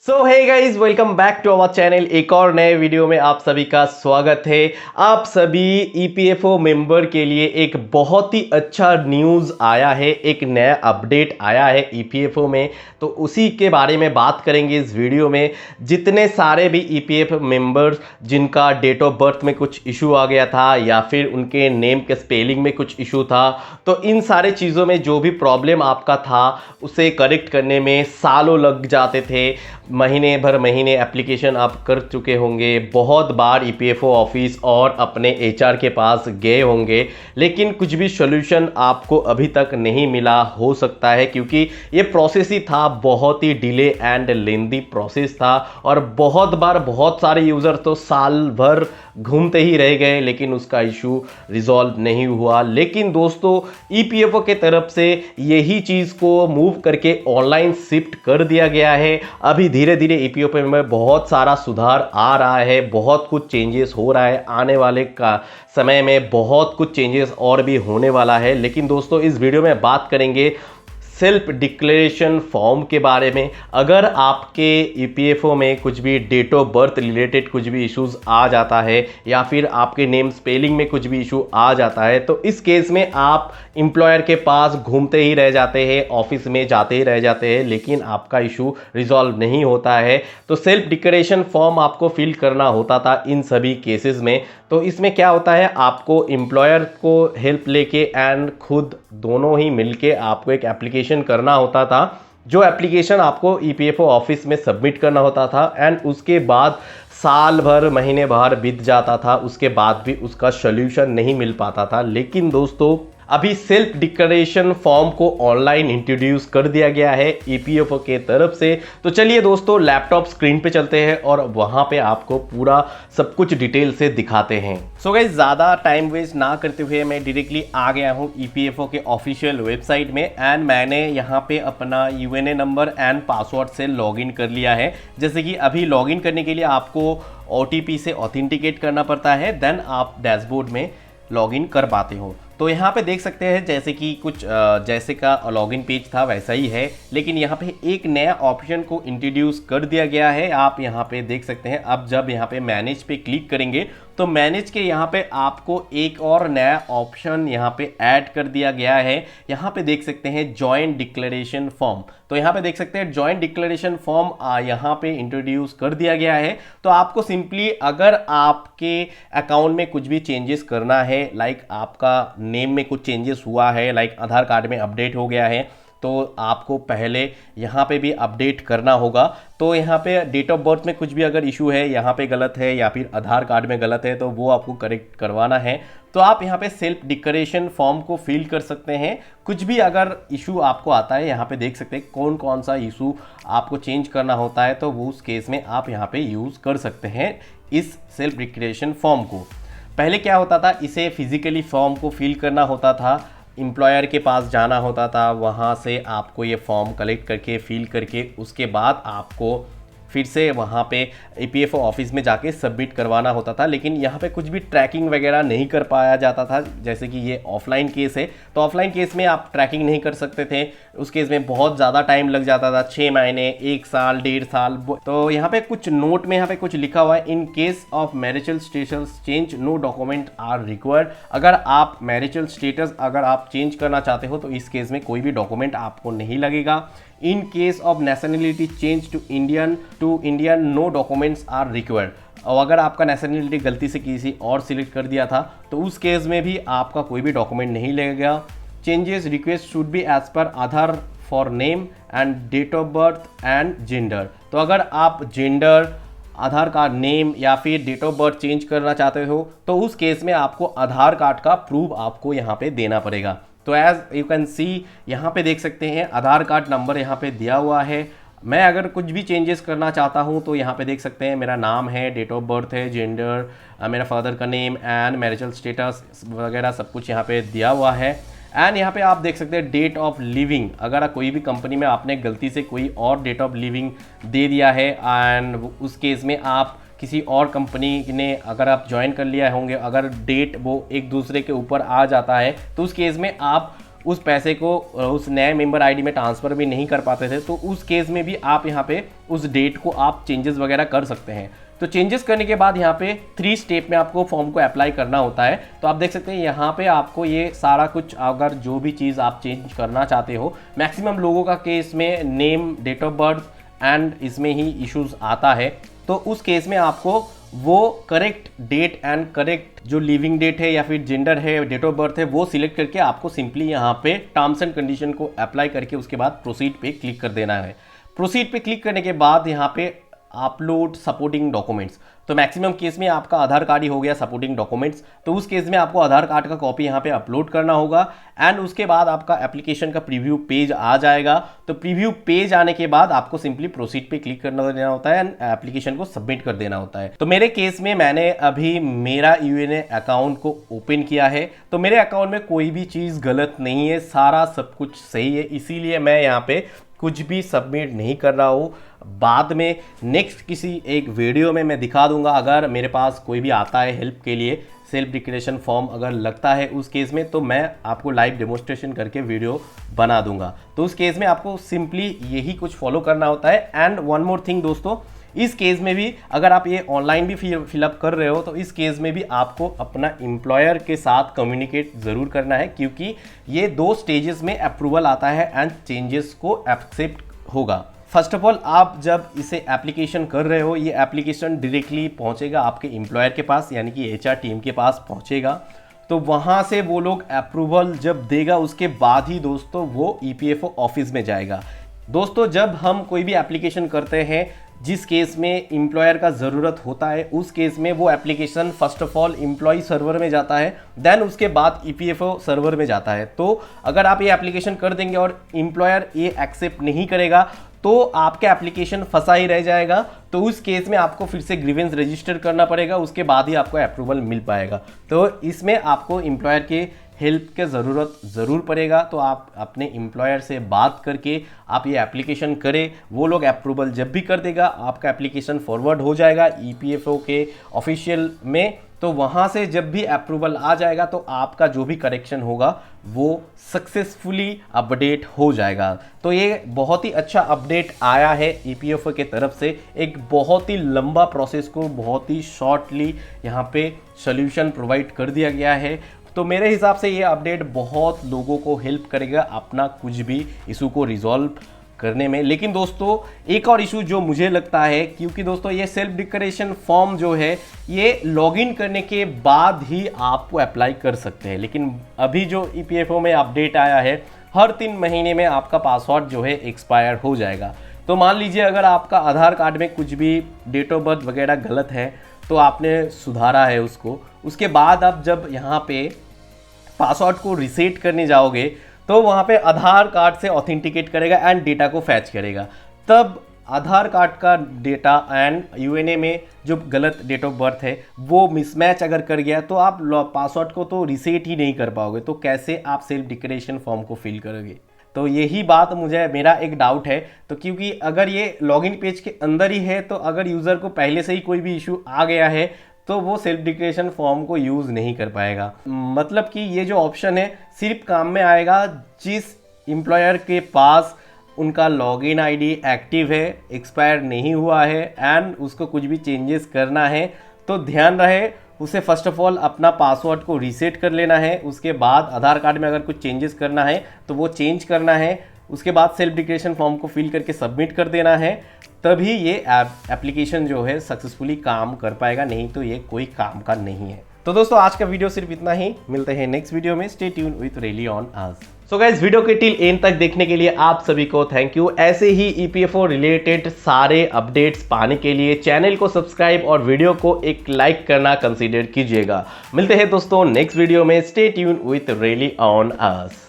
So hey guys, welcome back to our channel. एक और नए वीडियो में आप सभी का स्वागत है। आप सभी ईपीएफओ मेंबर के लिए एक बहुत ही अच्छा न्यूज़ आया है, एक नया अपडेट आया है ईपीएफओ में, तो उसी के बारे में बात करेंगे इस वीडियो में। जितने सारे भी ईपीएफओ मेंबर्स जिनका डेट ऑफ बर्थ में कुछ इशू आ गया था या फिर उनके नेम के स्पेलिंग में कुछ इशू था, तो इन सारे चीज़ों में जो भी प्रॉब्लम आपका था उसे करेक्ट करने में सालों लग जाते थे। महीने एप्लीकेशन आप कर चुके होंगे, बहुत बार ईपीएफओ ऑफिस और अपने एचआर के पास गए होंगे, लेकिन कुछ भी सॉल्यूशन आपको अभी तक नहीं मिला हो सकता है, क्योंकि ये प्रोसेस ही था, बहुत ही डिले एंड लेंदी प्रोसेस था। और बहुत बार बहुत सारे यूज़र तो साल भर घूमते ही रह गए, लेकिन उसका इशू रिजॉल्व नहीं हुआ। लेकिन दोस्तों, ईपीएफओ के तरफ से यही चीज़ को मूव करके ऑनलाइन शिफ्ट कर दिया गया है। अभी धीरे धीरे ईपीएफओ में बहुत सारा सुधार आ रहा है, बहुत कुछ चेंजेस हो रहा है, आने वाले का समय में बहुत कुछ चेंजेस और भी होने वाला है। लेकिन दोस्तों, इस वीडियो में बात करेंगे सेल्फ डिक्लेरेशन फॉर्म के बारे में। अगर आपके ईपीएफओ में कुछ भी डेट ऑफ बर्थ रिलेटेड कुछ भी इश्यूज आ जाता है या फिर आपके नेम स्पेलिंग में कुछ भी इशू आ जाता है, तो इस केस में आप एम्प्लॉयर के पास घूमते ही रह जाते हैं, ऑफिस में जाते ही रह जाते हैं, लेकिन आपका इशू रिजॉल्व नहीं होता है। तो सेल्फ डिक्लेरेशन फॉर्म आपको फिल करना होता था इन सभी केसेस में। तो इसमें क्या होता है, आपको एम्प्लॉयर को हेल्प लेके एंड खुद दोनों ही मिलके आपको एक एप्लीकेशन करना होता था, जो एप्लीकेशन आपको ईपीएफओ ऑफिस में सबमिट करना होता था। एंड उसके बाद साल भर महीने भर बीत जाता था, उसके बाद भी उसका सॉल्यूशन नहीं मिल पाता था। लेकिन दोस्तों, अभी सेल्फ डिक्लेरेशन फॉर्म को ऑनलाइन इंट्रोड्यूस कर दिया गया है ईपीएफओ के तरफ से। तो चलिए दोस्तों, लैपटॉप स्क्रीन पे चलते हैं और वहां पे आपको पूरा सब कुछ डिटेल से दिखाते हैं। सो गाइस, ज़्यादा टाइम वेस्ट ना करते हुए मैं डायरेक्टली आ गया हूं ईपीएफओ के ऑफिशियल वेबसाइट में। एंड मैंने यहां पे अपना यूएनए नंबर एंड पासवर्ड से लॉगिन कर लिया है। जैसे कि अभी लॉगिन करने के लिए आपको ओटीपी से ऑथेंटिकेट करना पड़ता है, देन आप डैशबोर्ड में लॉगिन कर पाते हो। तो यहाँ पे देख सकते हैं जैसे कि कुछ जैसे का लॉगिन पेज था वैसा ही है, लेकिन यहाँ पे एक नया ऑप्शन को इंट्रोड्यूस कर दिया गया है। आप यहाँ पे देख सकते हैं, अब जब यहाँ पे मैनेज पे क्लिक करेंगे तो मैनेज के यहाँ पे आपको एक और नया ऑप्शन यहाँ पे ऐड कर दिया गया है। यहाँ पे देख सकते हैं जॉइंट डिक्लेरेशन फॉर्म। तो यहाँ पे देख सकते हैं जॉइंट डिक्लेरेशन फॉर्म यहाँ पे इंट्रोड्यूस कर दिया गया है। तो आपको सिंपली, अगर आपके अकाउंट में कुछ भी चेंजेस करना है, लाइक आपका नेम में कुछ चेंजेस हुआ है, लाइक आधार कार्ड में अपडेट हो गया है, तो आपको पहले यहाँ पे भी अपडेट करना होगा। तो यहाँ पे डेट ऑफ बर्थ में कुछ भी अगर इशू है, यहाँ पे गलत है या फिर आधार कार्ड में गलत है, तो वो आपको करेक्ट करवाना है। तो आप यहाँ पे सेल्फ डिक्लेरेशन फॉर्म को फिल कर सकते हैं। कुछ भी अगर इशू आपको आता है, यहाँ पे देख सकते हैं कौन कौन सा इशू आपको चेंज करना होता है, तो वो उस केस में आप यहाँ पे यूज़ कर सकते हैं इस सेल्फ डिक्लेरेशन फॉर्म को। पहले क्या होता था, इसे फिजिकली फॉर्म को फिल करना होता था, एम्प्लॉयर के पास जाना होता था, वहाँ से आपको ये फॉर्म कलेक्ट करके फिल करके उसके बाद आपको फिर से वहाँ पे ईपीएफओ ऑफिस में जाके सबमिट करवाना होता था। लेकिन यहाँ पे कुछ भी ट्रैकिंग वगैरह नहीं कर पाया जाता था, जैसे कि ये ऑफलाइन केस है, तो ऑफलाइन केस में आप ट्रैकिंग नहीं कर सकते थे। उस केस में बहुत ज़्यादा टाइम लग जाता था, 6 महीने, 1 साल, 1.5 साल। तो यहाँ पे कुछ नोट में यहाँ पे कुछ लिखा हुआ है, in case of marital status change no document are required. अगर आप मैरिटल स्टेटस अगर आप चेंज करना चाहते हो तो इस केस में कोई भी डॉक्यूमेंट आपको नहीं लगेगा। In case of nationality change to Indian no documents are required. और अगर आपका नेशनलिटी गलती से किसी और सिलेक्ट कर दिया था तो उस केस में भी आपका कोई भी डॉक्यूमेंट नहीं लगेगा। Changes request should be as per Aadhaar for name and date of birth and gender. तो अगर आप जेंडर, आधार कार्ड, नेम या फिर डेट ऑफ बर्थ चेंज करना चाहते हो तो उस केस में आपको आधार कार्ड का प्रूफ आपको यहाँ पे देना पड़ेगा। तो एज यू कैन सी, यहाँ पे देख सकते हैं आधार कार्ड नंबर यहाँ पे दिया हुआ है। मैं अगर कुछ भी चेंजेस करना चाहता हूँ तो यहाँ पे देख सकते हैं मेरा नाम है, डेट ऑफ बर्थ है, जेंडर, मेरा फादर का नेम एंड मैरिटल स्टेटस वगैरह सब कुछ यहाँ पे दिया हुआ है। एंड यहाँ पे आप देख सकते हैं डेट ऑफ लिविंग। अगर कोई भी कंपनी में आपने गलती से कोई और डेट ऑफ लिविंग दे दिया है एंड उस केस में आप किसी और कंपनी ने अगर आप ज्वाइन कर लिया होंगे, अगर डेट वो एक दूसरे के ऊपर आ जाता है, तो उस केस में आप उस पैसे को उस नए मेंबर आईडी में ट्रांसफ़र भी नहीं कर पाते थे, तो उस केस में भी आप यहाँ पे उस डेट को आप चेंजेस वगैरह कर सकते हैं। तो चेंजेस करने के बाद यहाँ पे 3 स्टेप में आपको फॉर्म को अप्लाई करना होता है। तो आप देख सकते हैं यहाँ पे आपको ये सारा कुछ, अगर जो भी चीज़ आप चेंज करना चाहते हो, मैक्सिमम लोगों का केस में name, date of birth and इसमें ही इश्यूज आता है। तो उस केस में आपको वो करेक्ट डेट एंड करेक्ट जो लिविंग डेट है या फिर जेंडर है, डेट ऑफ बर्थ है, वो सिलेक्ट करके आपको सिंपली यहाँ पे टर्म्स एंड कंडीशन को अप्लाई करके उसके बाद प्रोसीड पे क्लिक कर देना है। प्रोसीड पे क्लिक करने के बाद यहाँ पे अपलोड सपोर्टिंग डॉक्यूमेंट्स, तो मैक्सिमम केस में आपका आधार कार्ड ही हो गया सपोर्टिंग डॉक्यूमेंट्स। तो उस केस में आपको आधार कार्ड का कॉपी यहाँ पे अपलोड करना होगा एंड उसके बाद आपका एप्लीकेशन का प्रीव्यू पेज आ जाएगा। तो प्रीव्यू पेज आने के बाद आपको सिंपली प्रोसीड पे क्लिक करना देना होता है एंड एप्लीकेशन को सबमिट कर देना होता है। तो मेरे केस में मैंने अभी मेरा यूएनए अकाउंट को ओपन किया है, तो मेरे अकाउंट में कोई भी चीज़ गलत नहीं है, सारा सब कुछ सही है, इसीलिए मैं यहाँ पे कुछ भी सबमिट नहीं कर रहा हूँ। बाद में नेक्स्ट किसी एक वीडियो में मैं दिखा दूंगा, अगर मेरे पास कोई भी आता है हेल्प के लिए, सेल्फ डिक्लेरेशन फॉर्म अगर लगता है उस केस में, तो मैं आपको लाइव डेमोन्स्ट्रेशन करके वीडियो बना दूंगा। तो उस केस में आपको सिंपली यही कुछ फॉलो करना होता है। एंड वन मोर थिंग दोस्तों, इस केस में भी अगर आप ये ऑनलाइन भी फिलअप कर रहे हो, तो इस केस में भी आपको अपना एम्प्लॉयर के साथ कम्युनिकेट ज़रूर करना है, क्योंकि ये 2 स्टेजेस में अप्रूवल आता है एंड चेंजेस को एक्सेप्ट होगा। फर्स्ट ऑफ ऑल, आप जब इसे एप्लीकेशन कर रहे हो, ये एप्लीकेशन डायरेक्टली पहुंचेगा आपके एम्प्लॉयर के पास, यानी कि एचआर टीम के पास पहुंचेगा। तो वहां से वो लोग अप्रूवल जब देगा, उसके बाद ही दोस्तों वो ईपीएफओ ऑफिस में जाएगा। दोस्तों, जब हम कोई भी एप्लीकेशन करते हैं जिस केस में एम्प्लॉयर का ज़रूरत होता है, उस केस में वो application first of all employ server में जाता है, देन उसके बाद ईपीएफओ सर्वर में जाता है। तो अगर आप ये एप्लीकेशन कर देंगे और एम्प्लॉयर ये एक्सेप्ट नहीं करेगा, तो आपका एप्लीकेशन फंसा ही रह जाएगा। तो उस केस में आपको फिर से ग्रीवेंस रजिस्टर करना पड़ेगा, उसके बाद ही आपको अप्रूवल मिल पाएगा। तो इसमें आपको एम्प्लॉयर के हेल्प की ज़रूरत ज़रूर पड़ेगा। तो आप अपने एम्प्लॉयर से बात करके आप ये एप्लीकेशन करें, वो लोग अप्रूवल जब भी कर देगा, आपका एप्लीकेशन फॉरवर्ड हो जाएगा ईपीएफओ के ऑफिशियल में। तो वहाँ से जब भी अप्रूवल आ जाएगा, तो आपका जो भी करेक्शन होगा वो सक्सेसफुली अपडेट हो जाएगा। तो ये बहुत ही अच्छा अपडेट आया है ईपीएफओ के तरफ से। एक बहुत ही लंबा प्रोसेस को बहुत ही शॉर्टली यहाँ पे सॉल्यूशन प्रोवाइड कर दिया गया है। तो मेरे हिसाब से ये अपडेट बहुत लोगों को हेल्प करेगा अपना कुछ भी इशू को रिजॉल्व करने में। लेकिन दोस्तों, एक और इशू जो मुझे लगता है, क्योंकि दोस्तों ये सेल्फ डिक्लेरेशन फॉर्म जो है, ये लॉगिन करने के बाद ही आपको अप्लाई कर सकते हैं। लेकिन अभी जो ईपीएफओ में अपडेट आया है, हर 3 महीने में आपका पासवर्ड जो है एक्सपायर हो जाएगा। तो मान लीजिए अगर आपका आधार कार्ड में कुछ भी डेट ऑफ बर्थ वगैरह गलत है, तो आपने सुधारा है उसको, उसके बाद आप जब यहाँ पे पासवर्ड को रीसेट करने जाओगे, तो वहाँ पे आधार कार्ड से ऑथेंटिकेट करेगा एंड डेटा को फैच करेगा। तब आधार कार्ड का डेटा एंड यूएनए में जो गलत डेट ऑफ बर्थ है वो मिसमैच अगर कर गया, तो आप पासवर्ड को तो रीसेट ही नहीं कर पाओगे। तो कैसे आप सेल्फ डिक्लेरेशन फॉर्म को फिल करोगे? तो यही बात मेरा एक डाउट है। तो क्योंकि अगर ये लॉगिन पेज के अंदर ही है, तो अगर यूज़र को पहले से ही कोई भी इशू आ गया है, तो वो सेल्फ डिक्लेरेशन फॉर्म को यूज़ नहीं कर पाएगा। मतलब कि ये जो ऑप्शन है सिर्फ काम में आएगा जिस एम्प्लॉयर के पास उनका लॉगिन आईडी एक्टिव है, एक्सपायर नहीं हुआ है एंड उसको कुछ भी चेंजेस करना है। तो ध्यान रहे, उसे फर्स्ट ऑफ ऑल अपना पासवर्ड को रीसेट कर लेना है। उसके बाद आधार कार्ड में अगर कुछ चेंजेस करना है तो वो चेंज करना है। उसके बाद सेल्फ डिक्लेरेशन फॉर्म को फिल करके सबमिट कर देना है, तभी ये एप्लीकेशन जो है सक्सेसफुली काम कर पाएगा, नहीं तो ये कोई काम का नहीं है। तो दोस्तों, आज का वीडियो सिर्फ इतना ही। मिलते हैं नेक्स्ट वीडियो में। Stay tune with rely on us. So guys, video के टिल एंड तक देखने के लिए आप सभी को थैंक यू। ऐसे ही ईपीएफओ रिलेटेड सारे अपडेट्स पाने के लिए चैनल को सब्सक्राइब और वीडियो को एक लाइक करना कंसीडर कीजिएगा। मिलते हैं दोस्तों नेक्स्ट वीडियो में। Stay tune with rely on us.